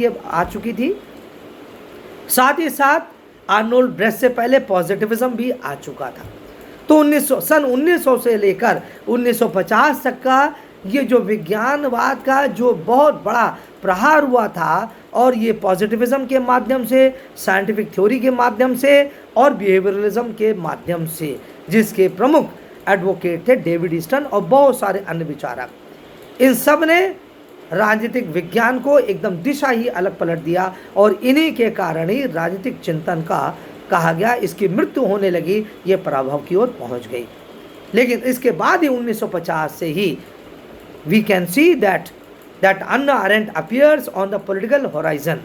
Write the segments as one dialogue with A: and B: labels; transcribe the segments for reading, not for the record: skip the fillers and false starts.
A: ये आ चुकी थी। साथ ही साथ आर्नोल्ड ब्रेस्ट से पहले पॉजिटिविज्म भी आ चुका था। तो सन 1900 से लेकर 1950 तक का ये जो विज्ञानवाद का जो बहुत बड़ा प्रहार हुआ था, और ये पॉजिटिविज्म के माध्यम से, साइंटिफिक थ्योरी के माध्यम से और बिहेवियरलिज्म के माध्यम से, जिसके प्रमुख एडवोकेट थे डेविड ईस्टन और बहुत सारे अन्य विचारक। इन सब ने राजनीतिक विज्ञान को एकदम दिशा ही अलग पलट दिया, और इन्हीं के कारण ही राजनीतिक चिंतन का कहा गया इसकी मृत्यु होने लगी, ये पराभव की ओर पहुंच गई। लेकिन इसके बाद ही 1950 से ही we can see that Hannah Arendt appears on the political horizon,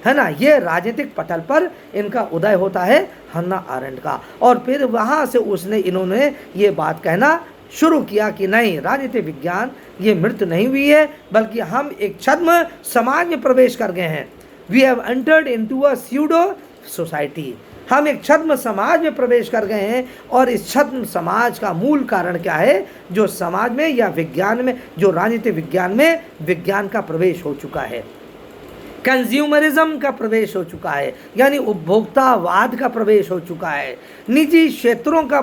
A: है ना। ये राजनीतिक पटल पर इनका उदय होता है हन्ना अरेंट का, और फिर वहाँ से इन्होंने ये बात कहना शुरू किया कि नहीं, राजनीतिक विज्ञान ये मृत्यु नहीं हुई है, बल्कि हम एक छद्म समाज में प्रवेश कर गए हैं। We have entered into a pseudo society, हम एक छद्म समाज में प्रवेश कर गए हैं। और इस छद्म समाज का मूल कारण क्या है? जो समाज में या विज्ञान में, जो राजनीतिक विज्ञान में विज्ञान का प्रवेश हो चुका है, कंज्यूमरिज्म का प्रवेश हो चुका है, यानी उपभोक्तावाद का प्रवेश हो चुका है, निजी क्षेत्रों का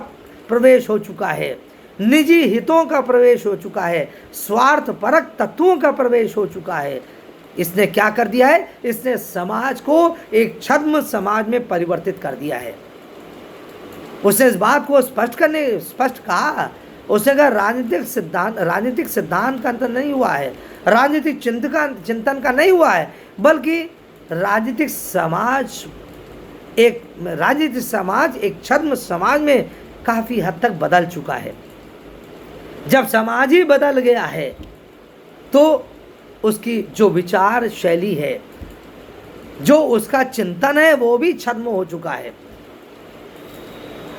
A: प्रवेश हो चुका है, निजी हितों का प्रवेश हो चुका है, स्वार्थपरक तत्वों का प्रवेश हो चुका है। इसने क्या कर दिया है? इसने समाज को एक छद्म समाज में परिवर्तित कर दिया है। उसने इस बात को स्पष्ट कहा। उसने कहा राजनीतिक सिद्धांत का अंतर नहीं हुआ है, राजनीतिक चिंतन का नहीं हुआ है, बल्कि राजनीतिक समाज एक छद्म समाज में काफ़ी हद तक बदल चुका है। जब समाज ही बदल गया है तो उसकी जो विचार शैली है, जो उसका चिंतन है, वो भी छद्म हो चुका है।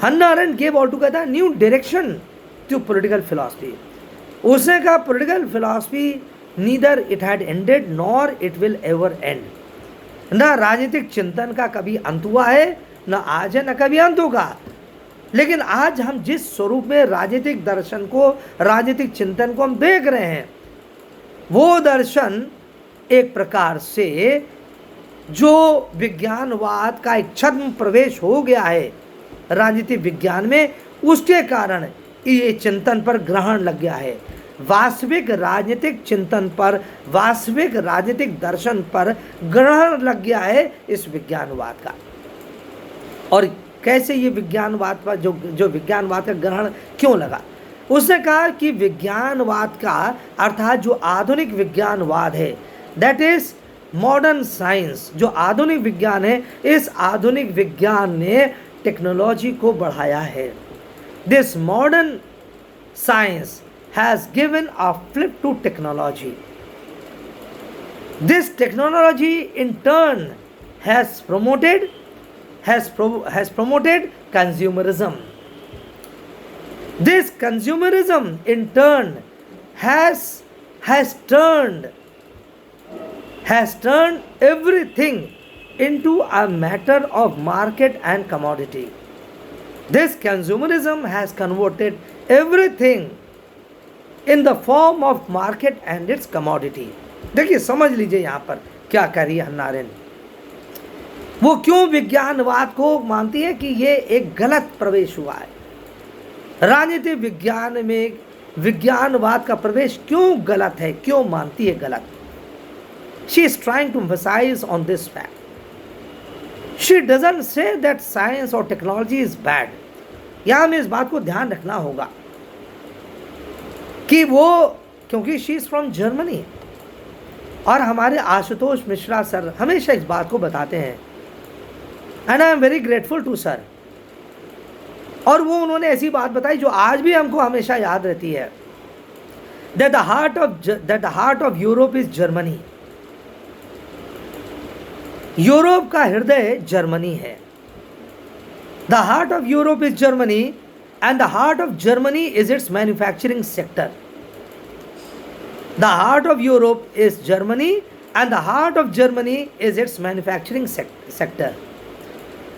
A: Hannah Arendt gave altogether new direction to political philosophy. उसने कहा political philosophy neither it had ended nor it will ever end. ना राजनीतिक चिंतन का कभी अंत हुआ है, ना आज है, ना कभी अंत होगा। लेकिन आज हम जिस स्वरूप में राजनीतिक दर्शन को, राजनीतिक चिंतन को हम देख रहे हैं, वो दर्शन एक प्रकार से जो विज्ञानवाद का एक छद्म प्रवेश हो गया है राजनीतिक विज्ञान में, उसके कारण ये चिंतन पर ग्रहण लग गया है। वास्तविक राजनीतिक चिंतन पर, वास्तविक राजनीतिक दर्शन पर ग्रहण लग गया है इस विज्ञानवाद का। और कैसे ये विज्ञानवाद पर जो विज्ञानवाद का ग्रहण क्यों लगा? उसने कहा कि विज्ञानवाद का अर्थात जो आधुनिक विज्ञानवाद है, दैट इज मॉडर्न साइंस, जो आधुनिक विज्ञान है, इस आधुनिक विज्ञान ने टेक्नोलॉजी को बढ़ाया है। This modern science has given a flip to technology. This technology in turn has promoted consumerism. This consumerism in turn has turned everything into a matter of market and commodity. This consumerism has converted everything in the form of market and its commodity. देखिए, समझ लीजिए यहाँ पर क्या कह रही है Hannah aren't. वो क्यों विज्ञानवाद को मानती है कि ये एक गलत प्रवेश हुआ है। राजनीतिक विज्ञान में विज्ञानवाद का प्रवेश क्यों गलत है, क्यों मानती है गलत? She is trying to emphasise on this fact. She doesn't say that science और टेक्नोलॉजी इज बैड। यहाँ हमें इस बात को ध्यान रखना होगा कि वो, क्योंकि शी इज फ्रॉम जर्मनी, और हमारे आशुतोष मिश्रा सर हमेशा इस बात को बताते हैं, and I am very grateful to sir. और वो उन्होंने ऐसी बात बताई जो आज भी हमको हमेशा याद रहती है, that the heart of Europe is Germany. Europe का हृदय जर्मनी है। The heart of Europe is Germany and the heart of Germany is it's manufacturing sector. The heart of Europe is Germany and the heart of Germany is its manufacturing sector.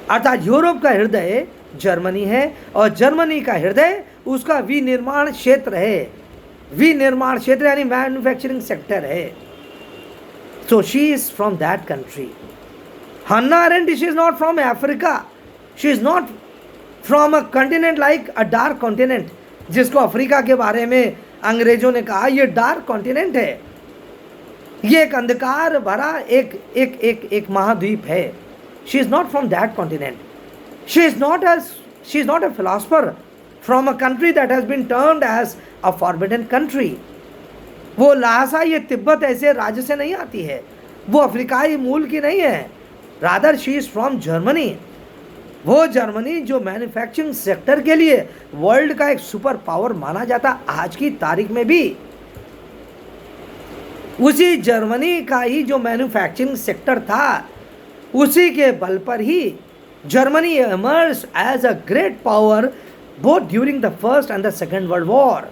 A: अर्थात Europe का हृदय Germany है और Germany का हृदय उसका विनिर्माण क्षेत्र है। विनिर्माण क्षेत्र यानी मैन्युफैक्चरिंग सेक्टर है। So she is from that country. Hannah Arendt, she is not from Africa. She is not from a continent like a dark continent, जिसको अफ्रीका के बारे में अंग्रेजों ने कहा ये डार्क कॉन्टिनेंट है, ये एक अंधकार भरा एक एक एक एक महाद्वीप है. She is not from that continent. She is not a philosopher from a country that has been turned as a forbidden country. वो लासा ये तिब्बत ऐसे राज्य से नहीं आती है, वो अफ्रीकाई मूल की नहीं है. Rather she is from Germany. वो जर्मनी जो मैन्युफैक्चरिंग सेक्टर के लिए वर्ल्ड का एक सुपर पावर माना जाता आज की तारीख में भी, उसी जर्मनी का ही जो मैन्युफैक्चरिंग सेक्टर था, उसी के बल पर ही Germany emerge as a great power both during the first and the second world war.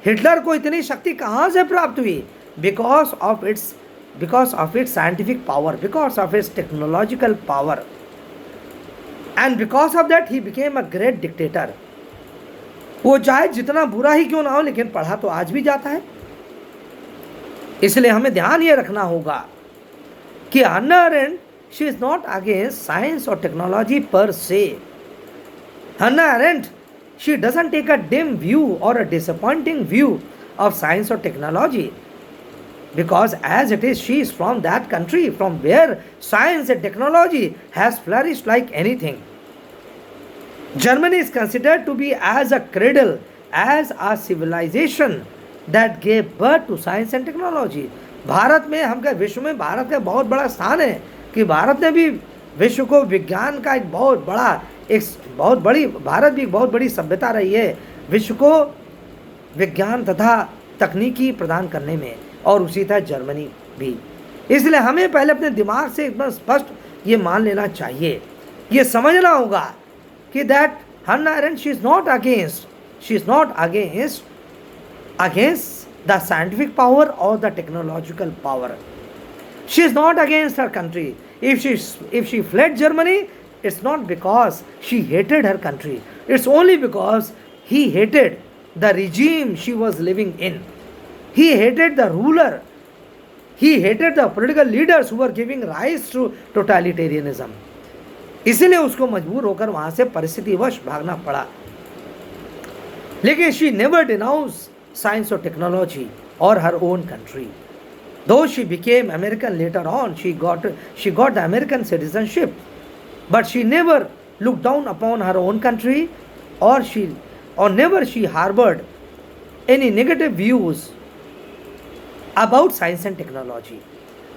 A: Hitler को इतनी शक्ति कहाँ से प्राप्त हुई? Because of its scientific power, because of its technological power, and because of that he became a great dictator. वो चाहे जितना बुरा ही क्यों ना हो, लेकिन पढ़ा तो आज भी जाता है. इसलिए हमें ध्यान ये रखना होगा कि Hannah Arendt, she is not against science और technology per. Hannah Arendt, she doesn't take a dim view or a disappointing view of science or technology, because as it is, she is from that country from where science and technology has flourished like anything. Germany is considered to be as a cradle, as a civilization that gave birth to science and technology. Bharat में, हम कहें विश्व में भारत का बहुत बड़ा स्थान है कि भारत ने भी विश्व को विज्ञान का एक बहुत बड़ी, भारत भी एक बहुत बड़ी सभ्यता रही है विश्व को विज्ञान तथा तकनीकी प्रदान करने में, और उसी तरह जर्मनी भी. इसलिए हमें पहले अपने दिमाग से एकदम स्पष्ट ये मान लेना चाहिए, ये समझना होगा कि that Hannah Arendt, she is not against the scientific power और the technological power. She is not against her country. If she fled Germany, it's not because she hated her country. It's only because he hated the regime she was living in. He hated the ruler. He hated the political leaders who were giving rise to totalitarianism. इसलिए उसको मजबूर होकर वहाँ से परिस्थितिवश भागना पड़ा. लेकिन she never denounced science or technology or her own country. Though she became American later on, she got the American citizenship, but she never looked down upon her own country, or never she harbored any negative views about science and technology.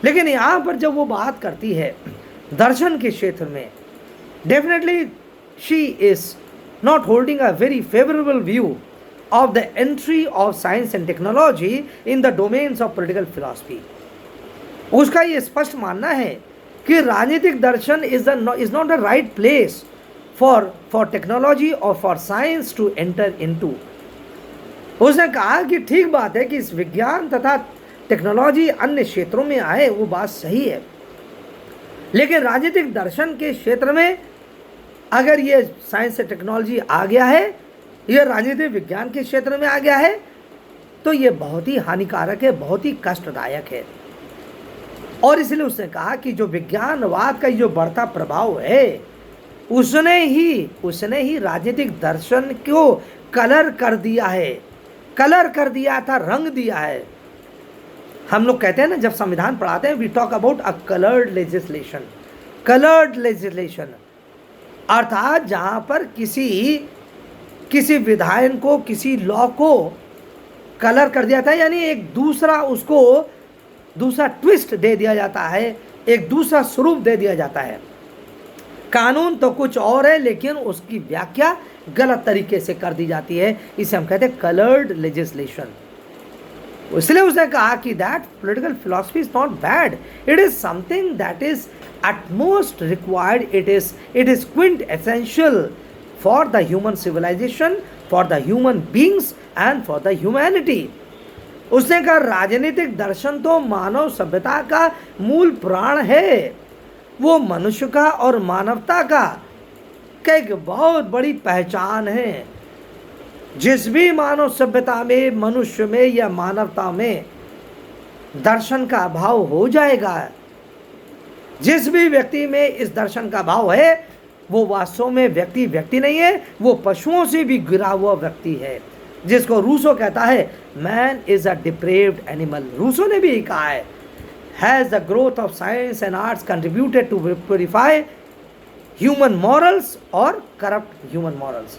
A: लेकिन यहाँ पर जब वो बात करती है दर्शन के क्षेत्र में, definitely she is not holding a very favorable view of the entry of science and technology in the domains of political philosophy. उसका ये स्पष्ट मानना है कि राजनीतिक दर्शन is not the right place for technology or for science to enter into. उसने कहा कि ठीक बात है कि इस विज्ञान तथा टेक्नोलॉजी अन्य क्षेत्रों में आए, वो बात सही है, लेकिन राजनीतिक दर्शन के क्षेत्र में अगर ये साइंस और टेक्नोलॉजी आ गया है, यह राजनीतिक विज्ञान के क्षेत्र में आ गया है, तो ये बहुत ही हानिकारक है, बहुत ही कष्टदायक है. और इसलिए उसने कहा कि जो विज्ञानवाद का जो बढ़ता प्रभाव है, उसने ही राजनीतिक दर्शन को कलर कर दिया था, रंग दिया है. हम लोग कहते हैं ना, जब संविधान पढ़ाते हैं, we talk about a coloured legislation, अर्थात जहाँ पर किसी विधायन को, किसी लॉ को कलर कर दिया था, यानी एक दूसरा ट्विस्ट दे दिया जाता है, एक दूसरा स्वरूप दे दिया जाता है. कानून तो कुछ और है, लेकिन उसकी व्याख्या गलत तरीके से कर दी जाती है. इसे हम कहते हैं कलर्ड लेजिस्लेशन. इसलिए उसने कहा कि that political philosophy is not bad, it is something that is at most required, it is Quint essential for the human civilization, for the human beings and for the humanity. उसने कहा राजनीतिक दर्शन तो मानव सभ्यता का मूल प्राण है, वो मनुष्य का और मानवता का एक बहुत बड़ी पहचान है. जिस भी मानव सभ्यता में, मनुष्य में या मानवता में दर्शन का अभाव हो जाएगा। जिस भी व्यक्ति में इस दर्शन का भाव है वो वास्तव में व्यक्ति नहीं है, वो पशुओं से भी गिरा हुआ व्यक्ति है, जिसको रूसो कहता है man is a depraved animal. Rousseau ने भी कहा है has the growth of science and arts contributed to purify human morals और करप्ट ह्यूमन मॉरल्स।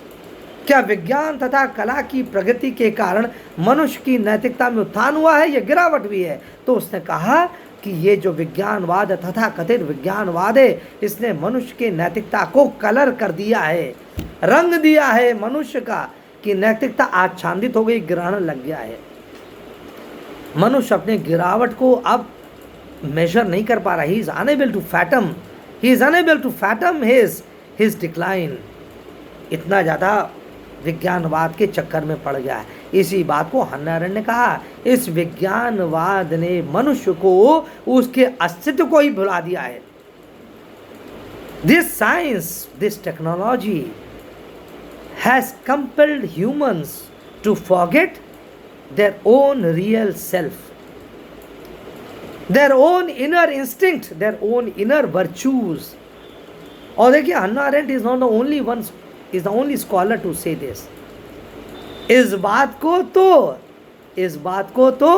A: क्या विज्ञान तथा कला की प्रगति के कारण मनुष्य की नैतिकता में उत्थान हुआ है या गिरावट हुई है? तो उसने कहा कि ये जो विज्ञानवाद तथा कथित विज्ञानवाद है इसने मनुष्य की नैतिकता को कलर कर दिया है, रंग दिया है मनुष्य का, कि नैतिकता आच्छादित हो गई, ग्रहण लग गया है। मनुष्य अपने गिरावट को अब मेजर नहीं कर पा रहा। He is unable to fathom his decline. इतना ज़्यादा विज्ञानवाद के चक्कर में पड़ गया है। इसी बात को हन्ना अरेंट ने कहा, इस विज्ञानवाद ने मनुष्य को उसके अस्तित्व को ही भुला दिया है। This science, this technology has compelled humans to forget their own real self, their own inner instinct, their own inner virtues. और देखिए Hannah Arendt is not the only one, is the only scholar to say this। इस बात को तो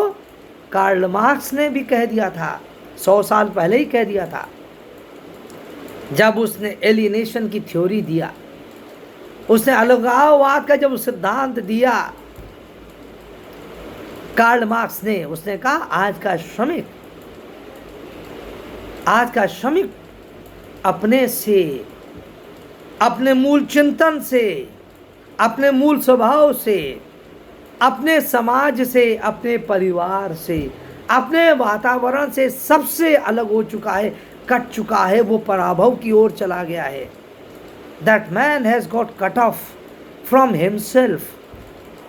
A: Karl Marx ने भी कह दिया था, 100 साल पहले ही कह दिया था, जब उसने एलिनेशन की थ्योरी दिया, उसने अलगाववाद का जब सिद्धांत दिया। कार्ल मार्क्स ने उसने कहा आज का श्रमिक अपने से, अपने मूल चिंतन से, अपने मूल स्वभाव से, अपने समाज से, अपने परिवार से, अपने वातावरण से सबसे अलग हो चुका है, कट चुका है, वो पराभव की ओर चला गया है। That man has got cut off from himself,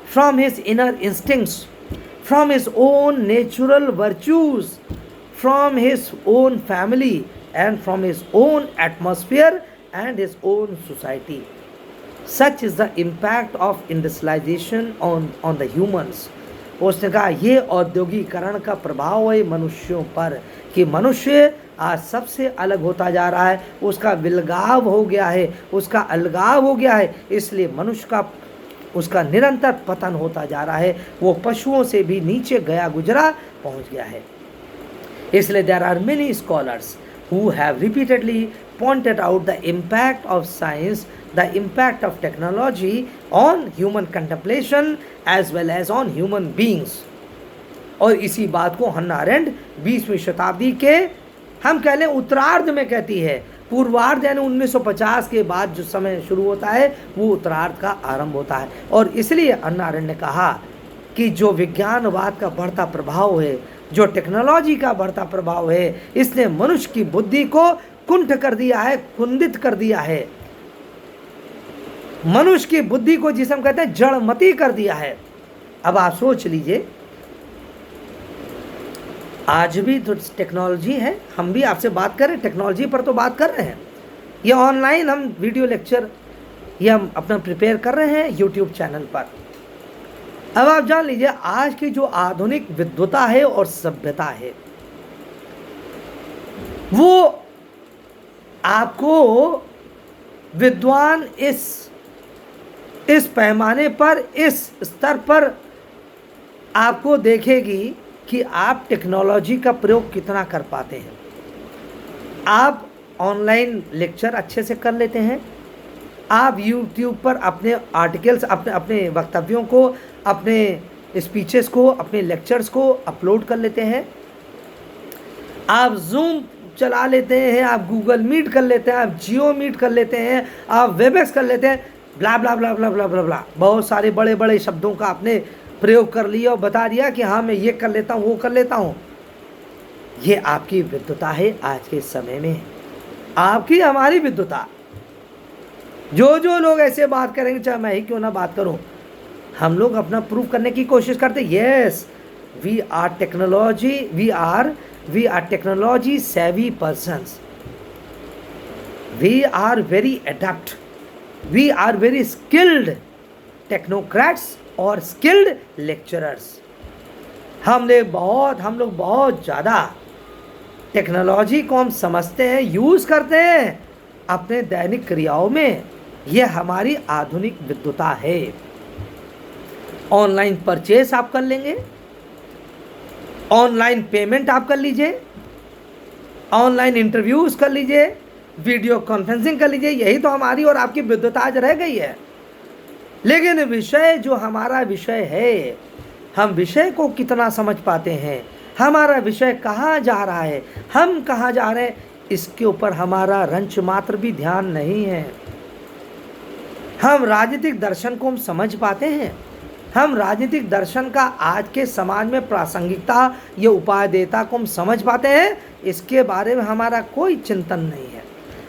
A: from his inner instincts, from his own natural virtues, from his own family and from his own atmosphere and his own society. Such is the impact of industrialization on the humans। उसने कहा ये औद्योगिकरण का प्रभाव है मनुष्यों पर, कि मनुष्य आज सबसे अलग होता जा रहा है, उसका विलगाव हो गया है, उसका अलगाव हो गया है, इसलिए मनुष्य का उसका निरंतर पतन होता जा रहा है, वो पशुओं से भी नीचे गया गुजरा पहुंच गया है। इसलिए there are many scholars who have repeatedly pointed out the impact of science, the impact of technology on human contemplation as well as on human beings। और इसी बात को हन्ना अरेंट 20वीं शताब्दी के हम कह लें उत्तरार्ध में कहती है। पूर्वार्ध यानी 1950 के बाद जो समय शुरू होता है वो उत्तरार्ध का आरंभ होता है। और इसलिए हन्ना अरेंट ने कहा कि जो विज्ञानवाद का बढ़ता प्रभाव है, जो टेक्नोलॉजी का बढ़ता प्रभाव है, इसने मनुष्य की बुद्धि को कुंठ कर दिया है, कुंदित कर दिया है, मनुष्य की बुद्धि को जिसे हम कहते हैं जड़मती कर दिया है। अब आप सोच लीजिए, आज भी तो टेक्नोलॉजी है, हम भी आपसे बात कर रहे हैं, टेक्नोलॉजी पर तो बात कर रहे हैं, या ऑनलाइन हम वीडियो लेक्चर या हम अपना प्रिपेयर कर रहे हैं यूट्यूब चैनल पर। अब आप जान लीजिए आज की जो आधुनिक विद्वता है और सभ्यता है वो आपको विद्वान इस पैमाने पर, इस स्तर पर आपको देखेगी कि आप टेक्नोलॉजी का प्रयोग कितना कर पाते हैं। आप ऑनलाइन लेक्चर अच्छे से कर लेते हैं, आप यूट्यूब पर अपने आर्टिकल्स, अपने वक्तव्यों को, अपने स्पीचेस को, अपने लेक्चर्स को अपलोड कर लेते हैं, आप जूम चला लेते हैं, आप गूगल मीट कर लेते हैं, आप जियो मीट कर लेते हैं, आप वेबएक्स कर लेते हैं, ब्ला ब्ला ब्ला ब्ला ब्ला ब्ला ब्ला, बहुत सारे बड़े बड़े शब्दों का आपने प्रयोग कर लिया और बता दिया कि हाँ मैं ये कर लेता हूँ, वो कर लेता हूँ। ये आपकी विद्वता है आज के समय में, आपकी हमारी विद्वता। जो लोग ऐसे बात करेंगे, चाहे मैं ही क्यों ना बात करूं, हम लोग अपना प्रूव करने की कोशिश करते। Yes, we are technology savvy persons, we are very adept, we are very skilled technocrats और स्किल्ड लेक्चरर्स। हम लोग बहुत ज़्यादा टेक्नोलॉजी को हम समझते हैं, यूज़ करते हैं अपने दैनिक क्रियाओं में। यह हमारी आधुनिक विद्वता है। ऑनलाइन परचेस आप कर लेंगे, ऑनलाइन पेमेंट आप कर लीजिए, ऑनलाइन इंटरव्यूज़ कर लीजिए, वीडियो कॉन्फ्रेंसिंग कर लीजिए। यही तो हमारी और आपकी विद्वता आज रह गई है। लेकिन विषय जो हमारा विषय है, हम विषय को कितना समझ पाते हैं, हमारा विषय कहाँ जा रहा है, हम कहाँ जा रहे हैं, इसके ऊपर हमारा रंच मात्र भी ध्यान नहीं है। हम राजनीतिक दर्शन को हम समझ पाते हैं, हम राजनीतिक दर्शन का आज के समाज में प्रासंगिकता, ये उपादेयता को हम समझ पाते हैं। इसके बारे में हमारा कोई चिंतन नहीं है,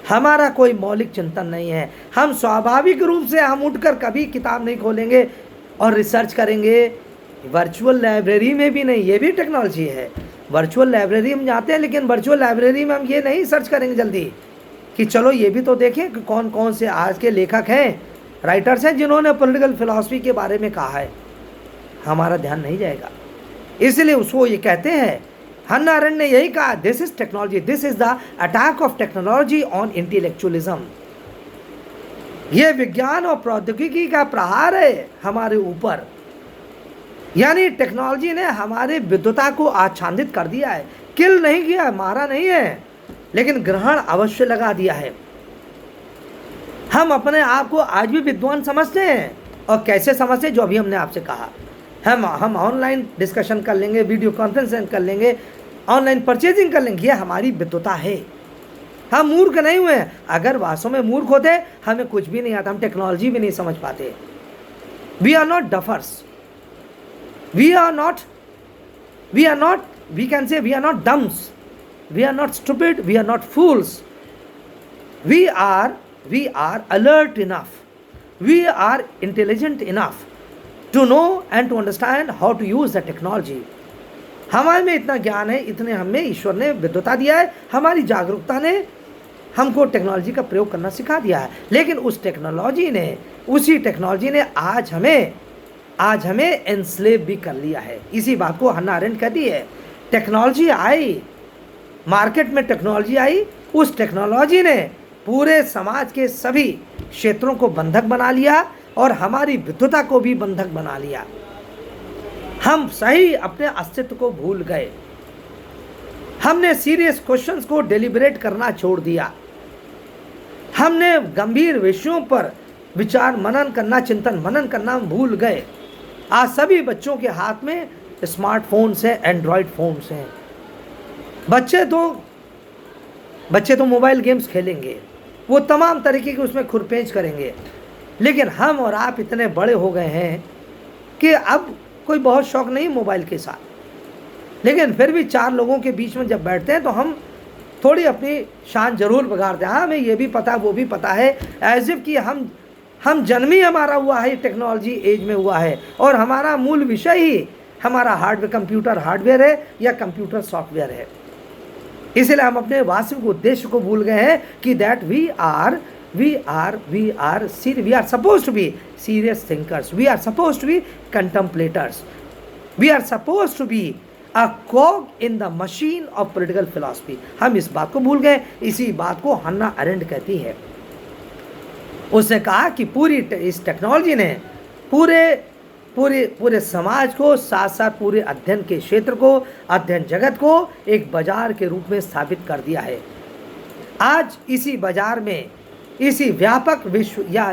A: हमारा कोई मौलिक चिंतन नहीं है। हम स्वाभाविक रूप से हम उठकर कभी किताब नहीं खोलेंगे और रिसर्च करेंगे। वर्चुअल लाइब्रेरी में भी नहीं, ये भी टेक्नोलॉजी है। वर्चुअल लाइब्रेरी हम जाते हैं, लेकिन वर्चुअल लाइब्रेरी में हम ये नहीं सर्च करेंगे जल्दी कि चलो ये भी तो देखें कि कौन कौन से आज के लेखक हैं, राइटर्स हैं जिन्होंने पॉलिटिकल फिलॉसफी के बारे में कहा है। हमारा ध्यान नहीं जाएगा। इसलिए उसको ये कहते हैं, हन्ना अरेंट ने यही कहा, this is technology, this is the attack of technology on intellectualism. ये विज्ञान और प्रौद्योगिकी का प्रहार है हमारे ऊपर। यानी टेक्नोलॉजी ने हमारे विद्वता को आच्छादित कर दिया है, किल नहीं किया, मारा नहीं है, लेकिन ग्रहण अवश्य लगा दिया है। हम अपने आप को आज भी विद्वान समझते हैं, और कैसे समझते हैं, जो अभी हमने आपसे कहा। हम ऑनलाइन डिस्कशन कर लेंगे, वीडियो कॉन्फ्रेंसिंग कर लेंगे, ऑनलाइन परचेजिंग कर लेंगे, ये हमारी विद्वता है। हम मूर्ख नहीं हुए हैं। अगर वास्तव में मूर्ख होते, हमें कुछ भी नहीं आता, हम टेक्नोलॉजी भी नहीं समझ पाते। We are not duffers, we are not we can say we are not dumbs, we are not stupid, we are not fools, we are alert enough, we are intelligent enough to know and to understand how to use the technology. हमारे में इतना ज्ञान है, इतने हमें ईश्वर ने विद्वता दिया है, हमारी जागरूकता ने हमको टेक्नोलॉजी का प्रयोग करना सिखा दिया है। लेकिन उसी टेक्नोलॉजी ने आज हमें एनस्लेव भी कर लिया है। इसी बात को हन्ना अरेंट कहती है। टेक्नोलॉजी आई, मार्केट में टेक्नोलॉजी आई, उस टेक्नोलॉजी ने पूरे समाज के सभी क्षेत्रों को बंधक बना लिया और हमारी विद्वता को भी बंधक बना लिया। हम सही अपने अस्तित्व को भूल गए। हमने सीरियस क्वेश्चंस को डेलिब्रेट करना छोड़ दिया। हमने गंभीर विषयों पर विचार मनन करना, चिंतन मनन करना भूल गए। आज सभी बच्चों के हाथ में स्मार्टफोन्स हैं, एंड्रॉयड फोन्स हैं। बच्चे तो मोबाइल गेम्स खेलेंगे, वो तमाम तरीके के उसमें खुरपेंच करेंगे। लेकिन हम और आप इतने बड़े हो गए हैं कि अब कोई बहुत शौक नहीं मोबाइल के साथ। लेकिन फिर भी चार लोगों के बीच में जब बैठते हैं तो हम थोड़ी अपनी शान जरूर बिगाड़ते हैं। हाँ, हमें ये भी पता, वो भी पता है, एज इफ कि हम जन्म ही हमारा हुआ है टेक्नोलॉजी एज में हुआ है, और हमारा मूल विषय ही हमारा कंप्यूटर हार्डवेयर है या कंप्यूटर सॉफ्टवेयर है। इसलिए हम अपने वास्तविक उद्देश्य को भूल गए हैं कि that we are supposed to be serious thinkers, we are supposed to be contemplators, we are supposed to be a cog in the machine of political philosophy. हम इस बात को भूल गए। इसी बात को हन्ना अरेंट कहती है। उसने कहा कि इस टेक्नोलॉजी ने पूरे समाज को, साथ साथ पूरे अध्ययन के क्षेत्र को, अध्ययन जगत को एक बाजार के रूप में स्थापित कर दिया है। आज इसी बाजार में, इसी व्यापक विश्व या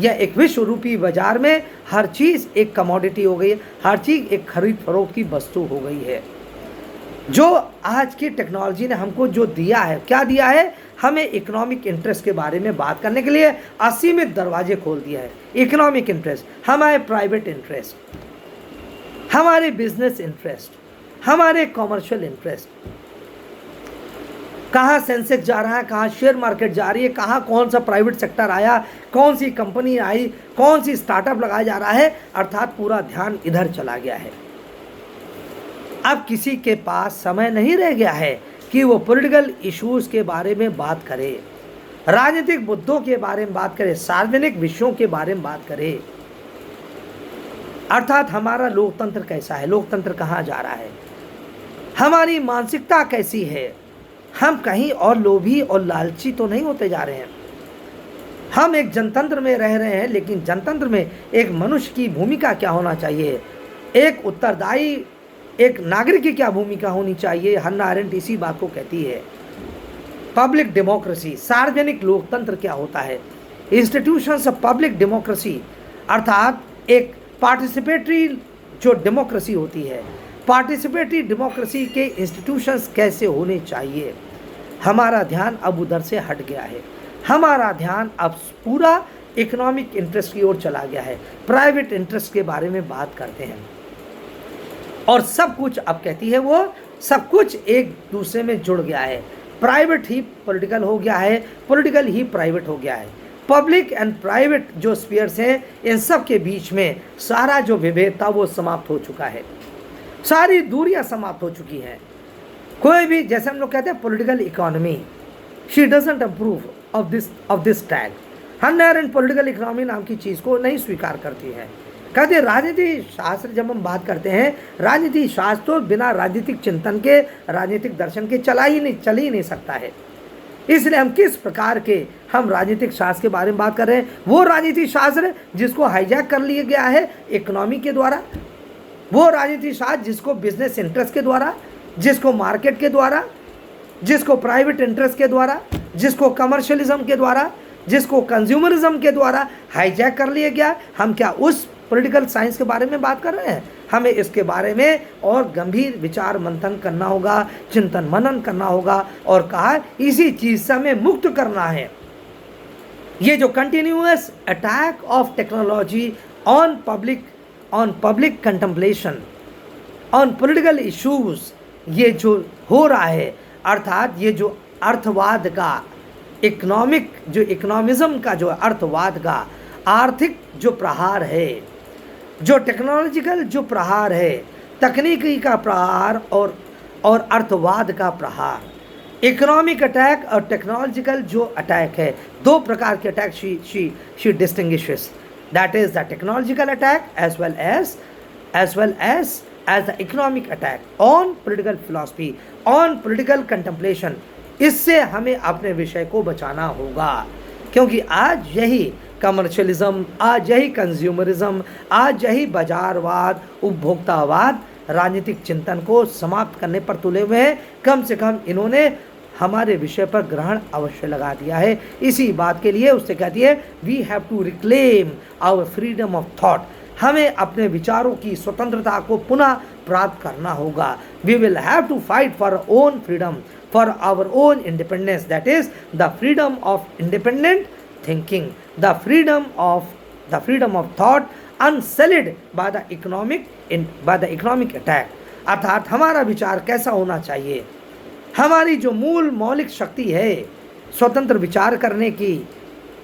A: एक विश्व रूपी बाजार में हर चीज़ एक कमोडिटी हो गई है, हर चीज़ एक खरीद फरोख्त की वस्तु हो गई है। जो आज की टेक्नोलॉजी ने हमको जो दिया है, क्या दिया है, हमें इकोनॉमिक इंटरेस्ट के बारे में बात करने के लिए असीमित दरवाजे खोल दिया है। इकोनॉमिक इंटरेस्ट, हमारे प्राइवेट इंटरेस्ट, हमारे बिजनेस इंटरेस्ट, हमारे कॉमर्शियल इंटरेस्ट, कहाँ सेंसेक्स जा रहा है, कहाँ शेयर मार्केट जा रही है, कहाँ कौन सा प्राइवेट सेक्टर आया, कौन सी कंपनी आई, कौन सी स्टार्टअप लगाया जा रहा है, अर्थात पूरा ध्यान इधर चला गया है। अब किसी के पास समय नहीं रह गया है कि वो पॉलिटिकल इश्यूज के बारे में बात करे, राजनीतिक मुद्दों के बारे में बात करे, सार्वजनिक विषयों के बारे में बात करे। अर्थात हमारा लोकतंत्र कैसा है, लोकतंत्र कहाँ जा रहा है, हमारी मानसिकता कैसी है, हम कहीं और लोभी और लालची तो नहीं होते जा रहे हैं। हम एक जनतंत्र में रह रहे हैं, लेकिन जनतंत्र में एक मनुष्य की भूमिका क्या होना चाहिए, एक उत्तरदायी एक नागरिक की क्या भूमिका होनी चाहिए। हन्ना अरेंट इसी बात को कहती है। पब्लिक डेमोक्रेसी, सार्वजनिक लोकतंत्र क्या होता है, इंस्टीट्यूशंस ऑफ पब्लिक डेमोक्रेसी, अर्थात एक पार्टिसिपेटरी जो डेमोक्रेसी होती है, पार्टिसिपेटरी डेमोक्रेसी के इंस्टीट्यूशंस कैसे होने चाहिए। हमारा ध्यान अब उधर से हट गया है, हमारा ध्यान अब पूरा इकोनॉमिक इंटरेस्ट की ओर चला गया है, प्राइवेट इंटरेस्ट के बारे में बात करते हैं और सब कुछ अब कहती है वो सब कुछ एक दूसरे में जुड़ गया है। प्राइवेट ही पॉलिटिकल हो गया है, पॉलिटिकल ही प्राइवेट हो गया है। पब्लिक एंड प्राइवेट जो स्फीयर्स हैं, इन सब के बीच में सारा जो विभेद था वो समाप्त हो चुका है, सारी दूरियां समाप्त हो चुकी हैं। कोई भी, जैसे हम लोग कहते हैं political economy, she doesn't approve of this tag. Hannah Arendt political economy नाम की चीज़ को नहीं स्वीकार करती है। कहते राजनीति शास्त्र, जब हम बात करते हैं राजनीति शास्त्र, तो बिना राजनीतिक चिंतन के, राजनीतिक दर्शन के चल ही नहीं सकता है। इसलिए हम किस प्रकार के हम राजनीतिक शास्त्र के बारे में बात कर रहे हैं, वो राजनीतिक शास्त्र जिसको हाईजैक कर लिया गया है इकोनॉमी के द्वारा, वो राजनीतिक शास्त्र जिसको बिजनेस इंटरेस्ट के द्वारा, जिसको मार्केट के द्वारा, जिसको प्राइवेट इंटरेस्ट के द्वारा, जिसको कमर्शियलिज्म के द्वारा, जिसको कंज्यूमरिज्म के द्वारा हाईजैक कर लिया गया। हम क्या उस पॉलिटिकल साइंस के बारे में बात कर रहे हैं? हमें इसके बारे में और गंभीर विचार मंथन करना होगा, चिंतन मनन करना होगा और कहा इसी चीज से हमें मुक्त करना है। ये जो continuous attack of technology on public contemplation on political issues, ये जो हो रहा है, अर्थात ये जो अर्थवाद का इकोनॉमिज्म का जो अर्थवाद का आर्थिक जो प्रहार है, जो टेक्नोलॉजिकल जो प्रहार है, तकनीकी का प्रहार और अर्थवाद का प्रहार, इकोनॉमिक अटैक और टेक्नोलॉजिकल जो अटैक है, दो प्रकार के attack she distinguishes, that is the technological attack as well as the economic attack on political philosophy, on political contemplation। इससे हमें अपने विषय को बचाना होगा, क्योंकि आज यही कमर्शियलिज्म, आज यही कंज्यूमरिज्म, आज यही बाजारवाद, उपभोक्तावाद राजनीतिक चिंतन को समाप्त करने पर तुले हुए हैं। कम से कम इन्होंने हमारे विषय पर ग्रहण अवश्य लगा दिया है। इसी बात के लिए उससे कहती है we have to reclaim our freedom of thought, हमें अपने विचारों की स्वतंत्रता को पुनः प्राप्त करना होगा। We will have to fight for own freedom, for our own independence, that is the freedom of independent thinking, the freedom of thought unsold by the economic attack. अर्थात हमारा विचार कैसा होना चाहिए, हमारी जो मूल मौलिक शक्ति है स्वतंत्र विचार करने की,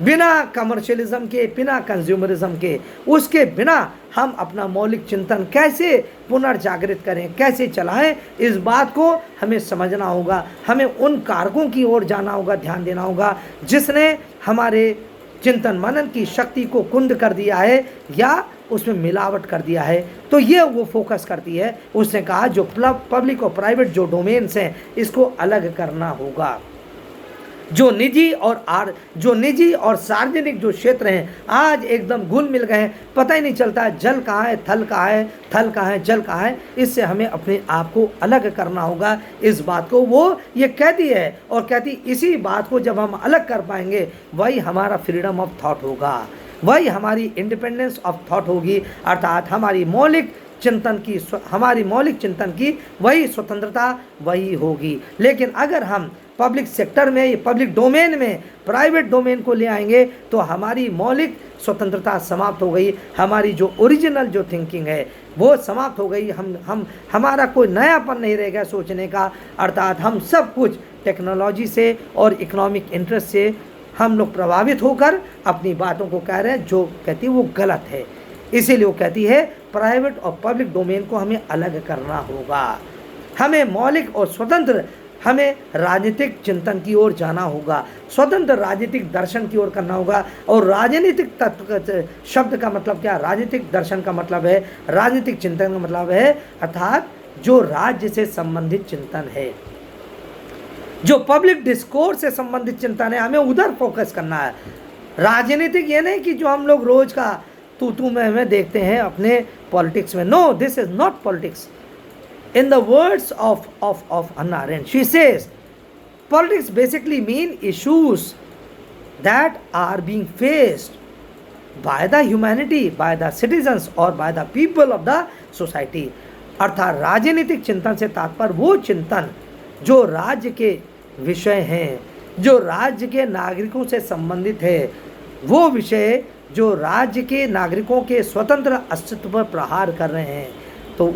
A: बिना कमर्शियलिज्म के, बिना कंज्यूमरिज्म के, उसके बिना हम अपना मौलिक चिंतन कैसे पुनर्जागृत करें, कैसे चलाएं, इस बात को हमें समझना होगा। हमें उन कारकों की ओर जाना होगा, ध्यान देना होगा जिसने हमारे चिंतन मनन की शक्ति को कुंद कर दिया है या उसमें मिलावट कर दिया है। तो ये वो फोकस करती है। उसने कहा जो पब्लिक और प्राइवेट जो डोमेन्स हैं इसको अलग करना होगा। जो निजी और सार्वजनिक जो क्षेत्र हैं आज एकदम घुल मिल गए हैं, पता ही नहीं चलता जल कहाँ है, थल कहाँ है, थल कहाँ है, जल कहाँ है। इससे हमें अपने आप को अलग करना होगा। इस बात को वो ये कहती है और कहती इसी बात को जब हम अलग कर पाएंगे वही हमारा फ्रीडम ऑफ थॉट होगा, वही हमारी इंडिपेंडेंस ऑफ थॉट होगी। अर्थात हमारी मौलिक चिंतन की वही स्वतंत्रता वही होगी। लेकिन अगर हम पब्लिक सेक्टर में, पब्लिक डोमेन में प्राइवेट डोमेन को ले आएंगे तो हमारी मौलिक स्वतंत्रता समाप्त हो गई, हमारी जो ओरिजिनल जो थिंकिंग है वो समाप्त हो गई। हमारा कोई नयापन नहीं रहेगा सोचने का। अर्थात हम सब कुछ टेक्नोलॉजी से और इकोनॉमिक इंटरेस्ट से हम लोग प्रभावित होकर अपनी बातों को कह रहे हैं जो कहती है वो गलत है। इसीलिए वो कहती है प्राइवेट और पब्लिक डोमेन को हमें अलग करना होगा। हमें मौलिक और स्वतंत्र हमें राजनीतिक चिंतन की ओर जाना होगा, स्वतंत्र राजनीतिक दर्शन की ओर करना होगा। और राजनीतिक तत्व शब्द का मतलब क्या? राजनीतिक दर्शन का मतलब है, राजनीतिक चिंतन का मतलब है अर्थात जो राज्य से संबंधित चिंतन है, जो पब्लिक डिस्कोर्स से संबंधित चिंतन है, हमें उधर फोकस करना है। राजनीतिक ये नहीं कि जो हम लोग रोज का तू में हमें देखते हैं अपने पॉलिटिक्स में। No, this is not politics. In the words of Hannah Arendt, she says, politics basically mean issues that are being faced by the humanity, by the citizens or by the people of the society। अर्थात राजनीतिक चिंतन से तात्पर्य वो चिंतन जो राज्य के विषय हैं, जो राज्य के नागरिकों से संबंधित है, वो विषय जो राज्य के नागरिकों के स्वतंत्र अस्तित्व पर प्रहार कर रहे हैं। तो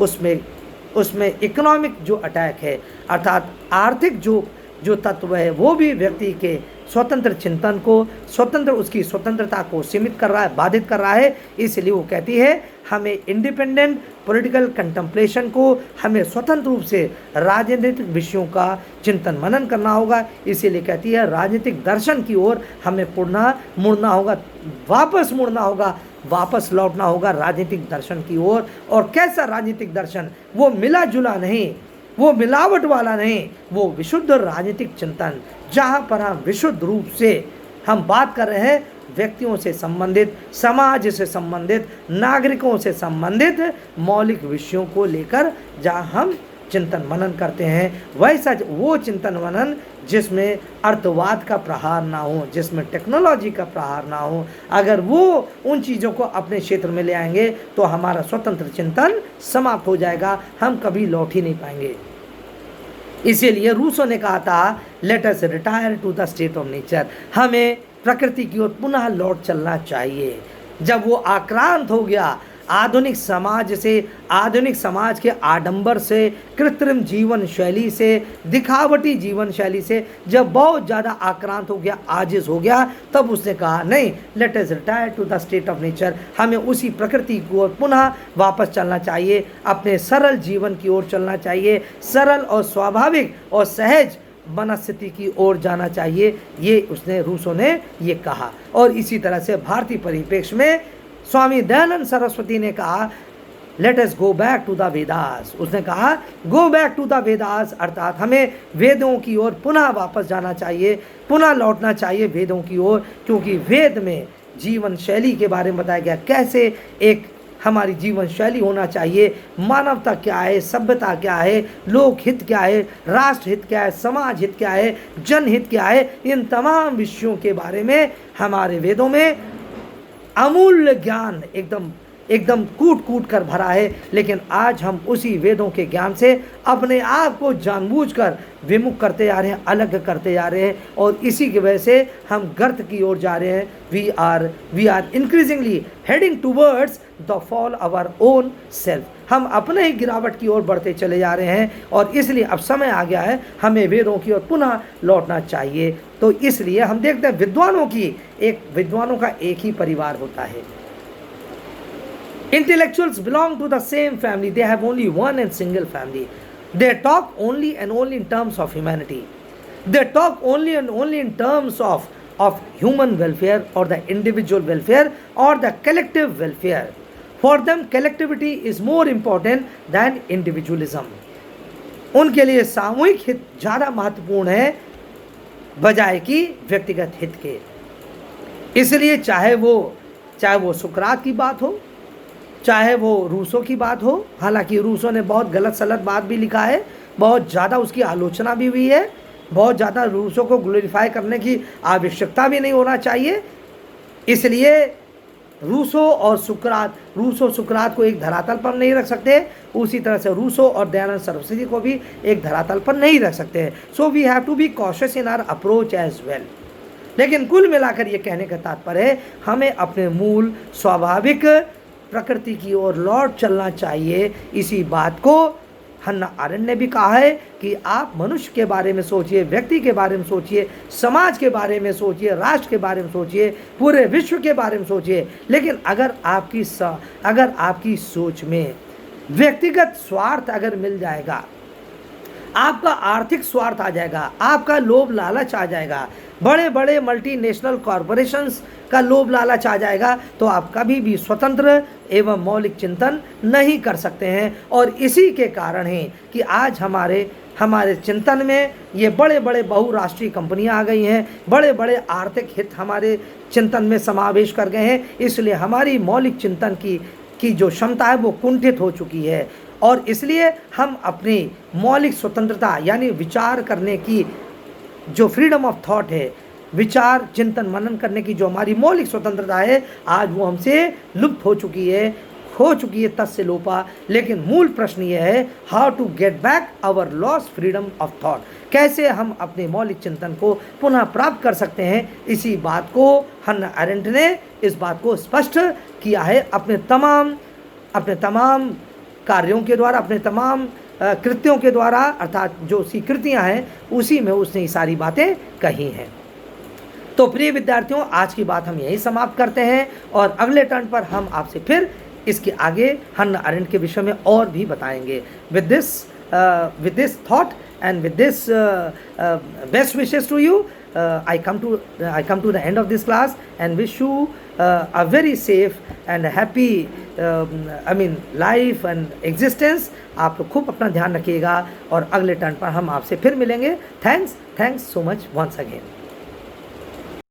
A: उसमें इकोनॉमिक जो अटैक है अर्थात आर्थिक जो तत्व है वो भी व्यक्ति के स्वतंत्र चिंतन को, उसकी स्वतंत्रता को सीमित कर रहा है, बाधित कर रहा है। इसलिए वो कहती है हमें इंडिपेंडेंट पॉलिटिकल कंटेम्पलेशन को, हमें स्वतंत्र रूप से राजनीतिक विषयों का चिंतन मनन करना होगा। इसीलिए कहती है राजनीतिक दर्शन की ओर हमें मुड़ना होगा, वापस लौटना होगा राजनीतिक दर्शन की ओर। और कैसा राजनीतिक दर्शन? वो मिला जुला नहीं, वो मिलावट वाला नहीं, वो विशुद्ध राजनीतिक चिंतन, जहाँ पर हम विशुद्ध रूप से हम बात कर रहे हैं व्यक्तियों से संबंधित, समाज से संबंधित, नागरिकों से संबंधित मौलिक विषयों को लेकर जहाँ हम चिंतन मनन करते हैं, वैसा वो चिंतन मनन जिसमें अर्थवाद का प्रहार ना हो, जिसमें टेक्नोलॉजी का प्रहार ना हो। अगर वो उन चीज़ों को अपने क्षेत्र में ले आएंगे तो हमारा स्वतंत्र चिंतन समाप्त हो जाएगा, हम कभी लौट ही नहीं पाएंगे। इसीलिए रूसो ने कहा था let us retire to the state of nature, हमें प्रकृति की ओर पुनः लौट चलना चाहिए। जब वो आक्रांत हो गया आधुनिक समाज के आडंबर से, कृत्रिम जीवन शैली से, दिखावटी जीवन शैली से जब बहुत ज़्यादा आक्रांत हो गया, आजिज हो गया, तब उसने कहा नहीं, let us retire to the state of nature, हमें उसी प्रकृति की ओर पुनः वापस चलना चाहिए, अपने सरल जीवन की ओर चलना चाहिए, सरल और स्वाभाविक और सहज मनस्थिति की ओर जाना चाहिए। ये रूसो ने ये कहा। और इसी तरह से भारतीय परिप्रेक्ष्य में स्वामी दयानंद सरस्वती ने कहा let us go back to the Vedas. उसने कहा go back to the Vedas अर्थात हमें वेदों की ओर पुनः वापस जाना चाहिए, पुनः लौटना चाहिए वेदों की ओर, क्योंकि वेद में जीवन शैली के बारे में बताया गया, कैसे एक हमारी जीवन शैली होना चाहिए, मानवता क्या है, सभ्यता क्या है, लोक हित क्या है, राष्ट्र हित क्या है, समाज हित क्या है, जनहित क्या है। इन तमाम विषयों के बारे में हमारे वेदों में अमूल्य ज्ञान एकदम कूट कर भरा है। लेकिन आज हम उसी वेदों के ज्ञान से अपने आप को जानबूझकर विमुख करते जा रहे हैं, अलग करते जा रहे हैं, और इसी की वजह से हम गर्त की ओर जा रहे हैं। We are increasingly heading towards the fall our own self. हम अपने ही गिरावट की ओर बढ़ते चले जा रहे हैं, और इसलिए अब समय आ गया है हमें वेदों की ओर पुनः लौटना चाहिए। तो इसलिए हम देखते हैं विद्वानों का एक ही परिवार होता है। Intellectuals belong to the same family. They have only one and single family. They talk only and only in terms of humanity. They talk only and only in terms of human welfare or the individual welfare or the collective welfare. For them, collectivity is more important than individualism. उनके लिए सामूहिक हित ज़्यादा महत्वपूर्ण है बजाय कि व्यक्तिगत हित के। इसलिए चाहे वो सुकरात की बात हो, चाहे वो रूसो की बात हो, हालांकि रूसो ने बहुत गलत सलत बात भी लिखा है, बहुत ज़्यादा उसकी आलोचना भी हुई है, बहुत ज़्यादा रूसो को ग्लोरीफाई करने की आवश्यकता भी नहीं होना चाहिए। इसलिए रूसो सुकरात को एक धरातल पर नहीं रख सकते, उसी तरह से रूसो और दयानंद सरस्वती को भी एक धरातल पर नहीं रख सकते। So we have to be cautious in our approach as well. लेकिन कुल मिलाकर ये कहने का तात्पर्य है हमें अपने मूल स्वाभाविक प्रकृति की ओर लौट चलना चाहिए। इसी बात को हन्ना आरेंट ने भी कहा है कि आप मनुष्य के बारे में सोचिए, व्यक्ति के बारे में सोचिए, समाज के बारे में सोचिए, राष्ट्र के बारे में सोचिए, पूरे विश्व के बारे में सोचिए। लेकिन अगर आपकी सोच में व्यक्तिगत स्वार्थ अगर मिल जाएगा, आपका आर्थिक स्वार्थ आ जाएगा, आपका लोभ लालच आ जाएगा, बड़े बड़े मल्टीनेशनल कॉरपोरेशंस का लोभ लालच आ जाएगा, तो आप कभी भी स्वतंत्र एवं मौलिक चिंतन नहीं कर सकते हैं। और इसी के कारण है कि आज हमारे चिंतन में ये बड़े बड़े बहुराष्ट्रीय कंपनियां आ गई हैं, बड़े बड़े आर्थिक हित हमारे चिंतन में समावेश कर गए हैं, इसलिए हमारी मौलिक चिंतन की जो क्षमता है वो कुंठित हो चुकी है। और इसलिए हम अपनी मौलिक स्वतंत्रता यानी विचार करने की जो फ्रीडम ऑफ थॉट है, विचार चिंतन मनन करने की जो हमारी मौलिक स्वतंत्रता है, आज वो हमसे लुप्त हो चुकी है तस्य लोपा। लेकिन मूल प्रश्न ये है, how to get back our lost freedom of thought, कैसे हम अपने मौलिक चिंतन को पुनः प्राप्त कर सकते हैं। इसी बात को हन्ना अरेंट ने इस बात को स्पष्ट किया है अपने तमाम कार्यों के द्वारा, अपने तमाम कृत्यों के द्वारा, अर्थात जो उसकी कृतियाँ हैं उसी में उसने ये सारी बातें कही हैं। तो प्रिय विद्यार्थियों, आज की बात हम यही समाप्त करते हैं और अगले टर्न पर हम आपसे फिर इसके आगे हन्ना अरेंट के विषय में और भी बताएंगे। With this thought and with this best wishes to you, I come to the end of this class and wish you a very safe and happy life and existence। आप लोग खूब अपना ध्यान रखिएगा और अगले टर्न पर हम आपसे फिर मिलेंगे। Thanks so much once again.